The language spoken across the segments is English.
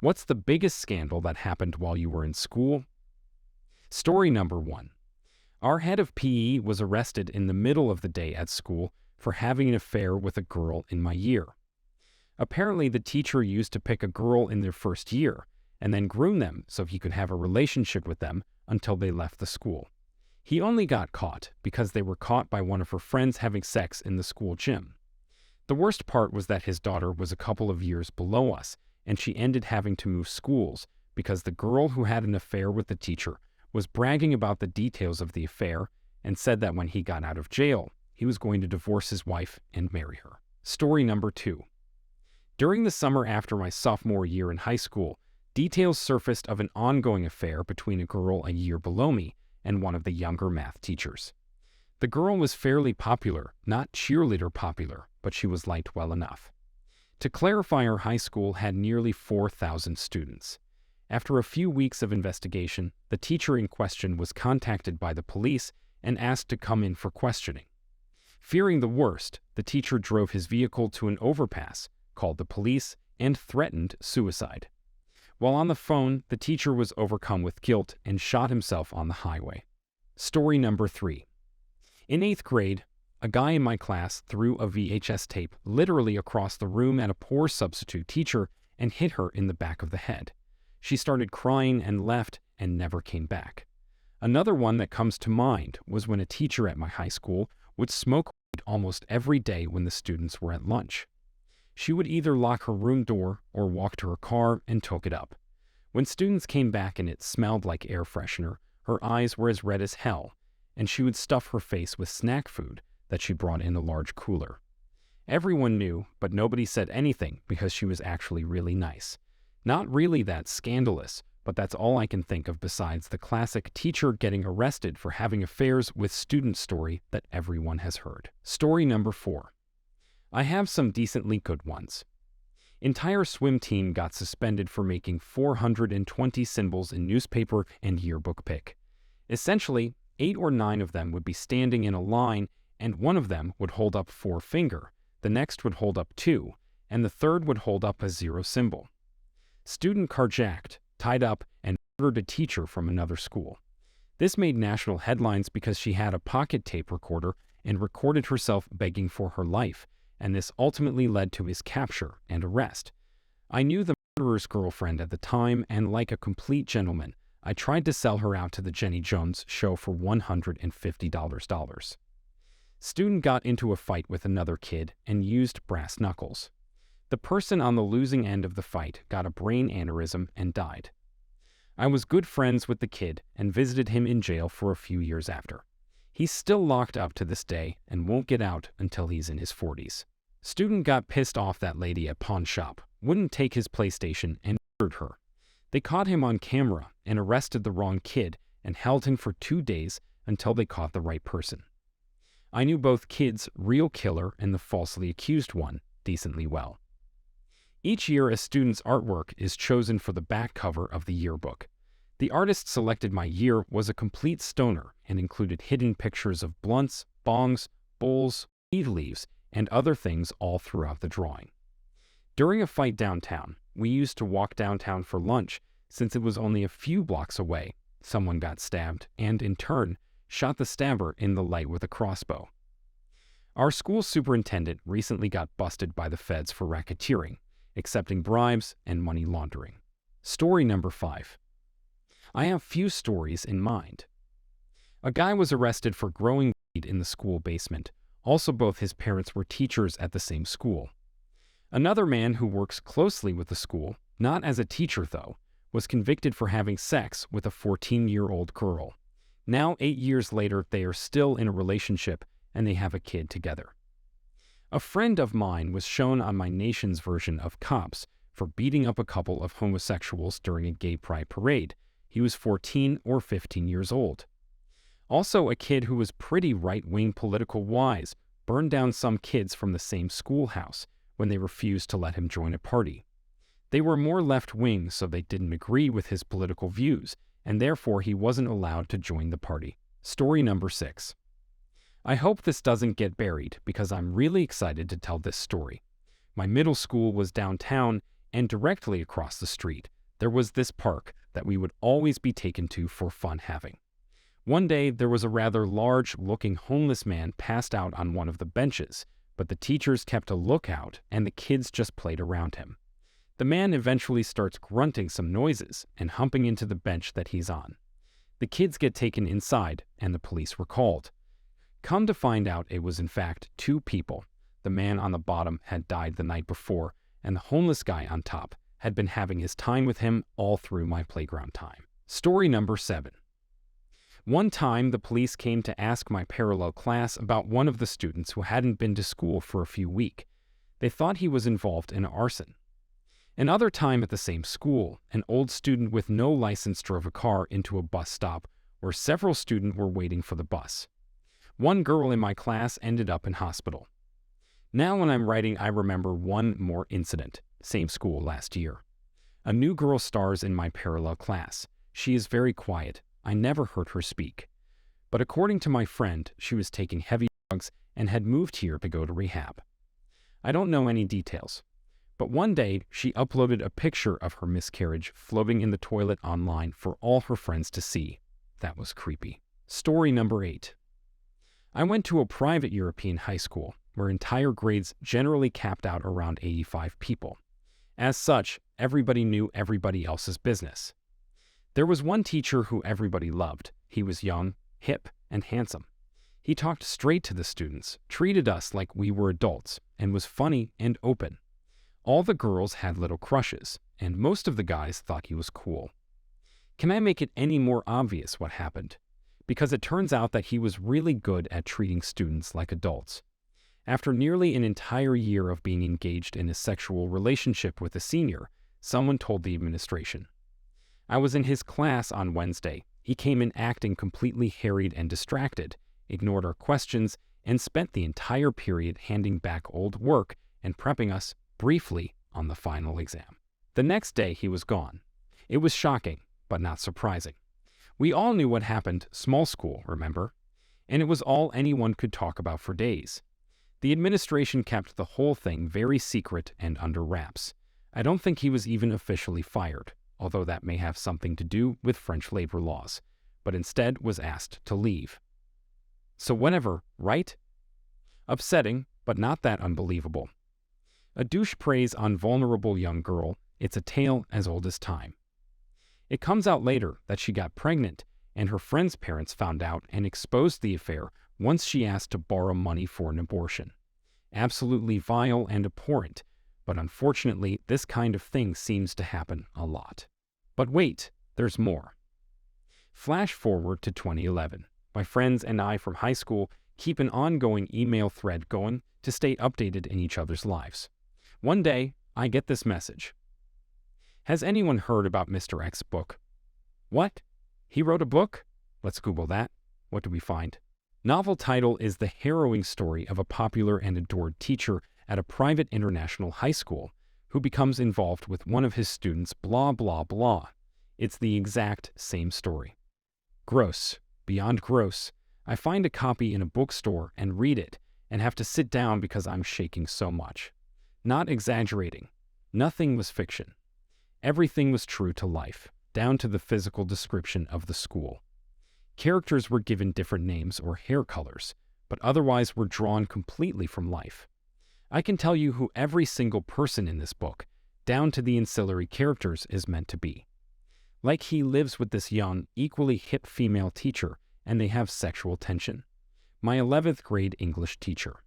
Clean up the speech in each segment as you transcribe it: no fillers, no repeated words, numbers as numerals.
What's the biggest scandal that happened while you were in school? Story number 1. Our head of PE was arrested in the middle of the day at school for having an affair with a girl in my year. Apparently, the teacher used to pick a girl in their first year and then groom them so he could have a relationship with them until they left the school. He only got caught because they were caught by one of her friends having sex in the school gym. The worst part was that his daughter was a couple of years below us, and she ended having to move schools because the girl who had an affair with the teacher was bragging about the details of the affair and said that when he got out of jail, he was going to divorce his wife and marry her. Story number 2. During the summer after my sophomore year in high school, details surfaced of an ongoing affair between a girl a year below me and one of the younger math teachers. The girl was fairly popular, not cheerleader popular, but she was liked well enough. To clarify, our high school had nearly 4,000 students. After a few weeks of investigation, the teacher in question was contacted by the police and asked to come in for questioning. Fearing the worst, the teacher drove his vehicle to an overpass, called the police, and threatened suicide. While on the phone, the teacher was overcome with guilt and shot himself on the highway. Story number 3. In 8th grade, a guy in my class threw a VHS tape literally across the room at a poor substitute teacher and hit her in the back of the head. She started crying and left and never came back. Another one that comes to mind was when a teacher at my high school would smoke weed almost every day when the students were at lunch. She would either lock her room door or walk to her car and toke it up. When students came back and it smelled like air freshener, her eyes were as red as hell, and she would stuff her face with snack food that she brought in a large cooler. Everyone knew, but nobody said anything because she was actually really nice. Not really that scandalous, but that's all I can think of besides the classic teacher getting arrested for having affairs with student story that everyone has heard. Story number 4. I have some decently good ones. Entire swim team got suspended for making 420 symbols in newspaper and yearbook pic. Essentially, 8 or 9 of them would be standing in a line, and one of them would hold up 4 finger, the next would hold up 2, and the third would hold up a 0 symbol. Student carjacked, tied up, and murdered a teacher from another school. This made national headlines because she had a pocket tape recorder and recorded herself begging for her life, and this ultimately led to his capture and arrest. I knew the murderer's girlfriend at the time, and like a complete gentleman, I tried to sell her out to the Jenny Jones show for $150. Student got into a fight with another kid and used brass knuckles. The person on the losing end of the fight got a brain aneurysm and died. I was good friends with the kid and visited him in jail for a few years after. He's still locked up to this day and won't get out until he's in his 40s. Student got pissed off that lady at pawn shop, wouldn't take his PlayStation, and murdered her. They caught him on camera and arrested the wrong kid and held him for 2 days until they caught the right person. I knew both kids, real killer and the falsely accused one, decently well. Each year, a student's artwork is chosen for the back cover of the yearbook. The artist selected my year was a complete stoner and included hidden pictures of blunts, bongs, bowls, weed leaves, and other things all throughout the drawing. During a fight downtown, we used to walk downtown for lunch since it was only a few blocks away. Someone got stabbed and, in turn, shot the stabber in the leg with a crossbow. Our school superintendent recently got busted by the feds for racketeering, accepting bribes, and money laundering. Story number 5. I have few stories in mind. A guy was arrested for growing weed in the school basement. Also, both his parents were teachers at the same school. Another man who works closely with the school, not as a teacher though, was convicted for having sex with a 14-year-old girl. Now, 8 years later, they are still in a relationship and they have a kid together. A friend of mine was shown on my nation's version of Cops for beating up a couple of homosexuals during a gay pride parade. He was 14 or 15 years old. Also, a kid who was pretty right-wing political wise burned down some kids from the same schoolhouse when they refused to let him join a party. They were more left-wing, so they didn't agree with his political views, and therefore he wasn't allowed to join the party. Story number 6. I hope this doesn't get buried because I'm really excited to tell this story. My middle school was downtown, and directly across the street, there was this park that we would always be taken to for fun having. One day, there was a rather large-looking homeless man passed out on one of the benches, but the teachers kept a lookout and the kids just played around him. The man eventually starts grunting some noises and humping into the bench that he's on. The kids get taken inside and the police were called. Come to find out, it was in fact two people. The man on the bottom had died the night before, and the homeless guy on top had been having his time with him all through my playground time. Story number 7. One time, the police came to ask my parallel class about one of the students who hadn't been to school for a few weeks. They thought he was involved in arson. Another time at the same school, an old student with no license drove a car into a bus stop where several students were waiting for the bus. One girl in my class ended up in hospital. Now when I'm writing, I remember one more incident, same school last year. A new girl stars in my parallel class. She is very quiet. I never heard her speak. But according to my friend, she was taking heavy drugs and had moved here to go to rehab. I don't know any details. But one day, she uploaded a picture of her miscarriage floating in the toilet online for all her friends to see. That was creepy. Story number 8. I went to a private European high school where entire grades generally capped out around 85 people. As such, everybody knew everybody else's business. There was one teacher who everybody loved. He was young, hip, and handsome. He talked straight to the students, treated us like we were adults, and was funny and open. All the girls had little crushes, and most of the guys thought he was cool. Can I make it any more obvious what happened? Because it turns out that he was really good at treating students like adults. After nearly an entire year of being engaged in a sexual relationship with a senior, someone told the administration. I was in his class on Wednesday. He came in acting completely harried and distracted, ignored our questions, and spent the entire period handing back old work and prepping us, briefly, on the final exam. The next day, he was gone. It was shocking, but not surprising. We all knew what happened, small school, remember? And it was all anyone could talk about for days. The administration kept the whole thing very secret and under wraps. I don't think he was even officially fired, although that may have something to do with French labor laws, but instead was asked to leave. So whatever, right? Upsetting, but not that unbelievable. A douche preys on vulnerable young girl. It's a tale as old as time. It comes out later that she got pregnant, and her friend's parents found out and exposed the affair once she asked to borrow money for an abortion. Absolutely vile and abhorrent, but unfortunately, this kind of thing seems to happen a lot. But wait, there's more. Flash forward to 2011. My friends and I from high school keep an ongoing email thread going to stay updated in each other's lives. One day, I get this message. Has anyone heard about Mr. X's book? What? He wrote a book? Let's Google that. What do we find? Novel title is the harrowing story of a popular and adored teacher at a private international high school who becomes involved with one of his students, blah, blah, blah. It's the exact same story. Gross. Beyond gross. I find a copy in a bookstore and read it and have to sit down because I'm shaking so much. Not exaggerating. Nothing was fiction. Everything was true to life, down to the physical description of the school. Characters were given different names or hair colors, but otherwise were drawn completely from life. I can tell you who every single person in this book, down to the ancillary characters, is meant to be. Like he lives with this young, equally hip female teacher, and they have sexual tension. My 11th grade English teacher.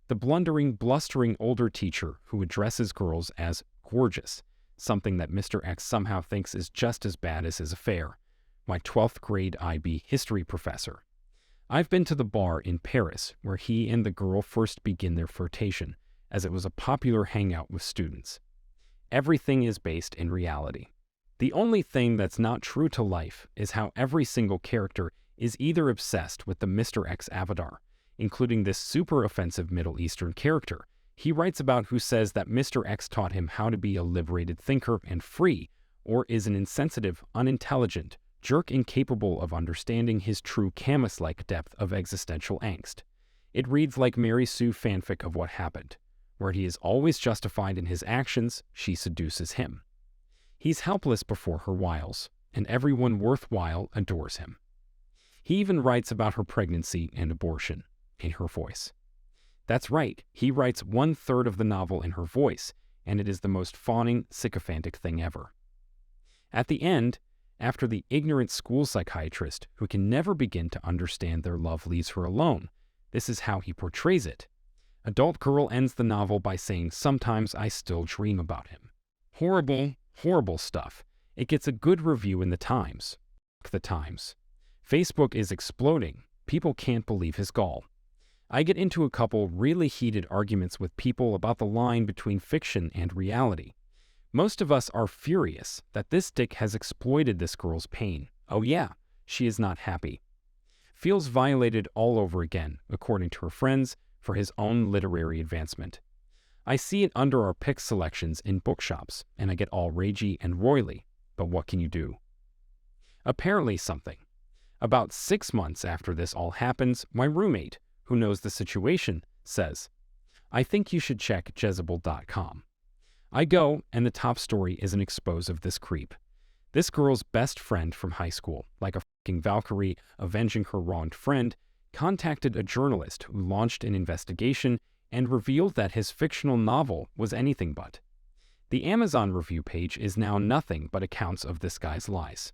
The blundering, blustering older teacher who addresses girls as gorgeous, something that Mr. X somehow thinks is just as bad as his affair. My 12th grade IB history professor. I've been to the bar in Paris where he and the girl first begin their flirtation, as it was a popular hangout with students. Everything is based in reality. The only thing that's not true to life is how every single character is either obsessed with the Mr. X avatar, including this super offensive Middle Eastern character he writes about who says that Mr. X taught him how to be a liberated thinker and free, or is an insensitive, unintelligent, jerk incapable of understanding his true Camus-like depth of existential angst. It reads like Mary Sue fanfic of what happened, where he is always justified in his actions, she seduces him. He's helpless before her wiles, and everyone worthwhile adores him. He even writes about her pregnancy and abortion in her voice. That's right, he writes 1/3 of the novel in her voice, and it is the most fawning, sycophantic thing ever. At the end, after the ignorant school psychiatrist who can never begin to understand their love leaves her alone, this is how he portrays it. Adult girl ends the novel by saying, "Sometimes I still dream about him." Horrible, horrible stuff. It gets a good review in the Times. The Times. Facebook is exploding. People can't believe his gall. I get into a couple really heated arguments with people about the line between fiction and reality. Most of us are furious that this dick has exploited this girl's pain. Oh yeah, she is not happy. Feels violated all over again, according to her friends, for his own literary advancement. I see it under our pick selections in bookshops, and I get all ragey and roily, but what can you do? Apparently something. About 6 months after this all happens, my roommate, who knows the situation, says, "I think you should check Jezebel.com. I go, and the top story is an expose of this creep. This girl's best friend from high school, like a fucking Valkyrie avenging her wronged friend, contacted a journalist who launched an investigation and revealed that his fictional novel was anything but. The Amazon review page is now nothing but accounts of this guy's lies.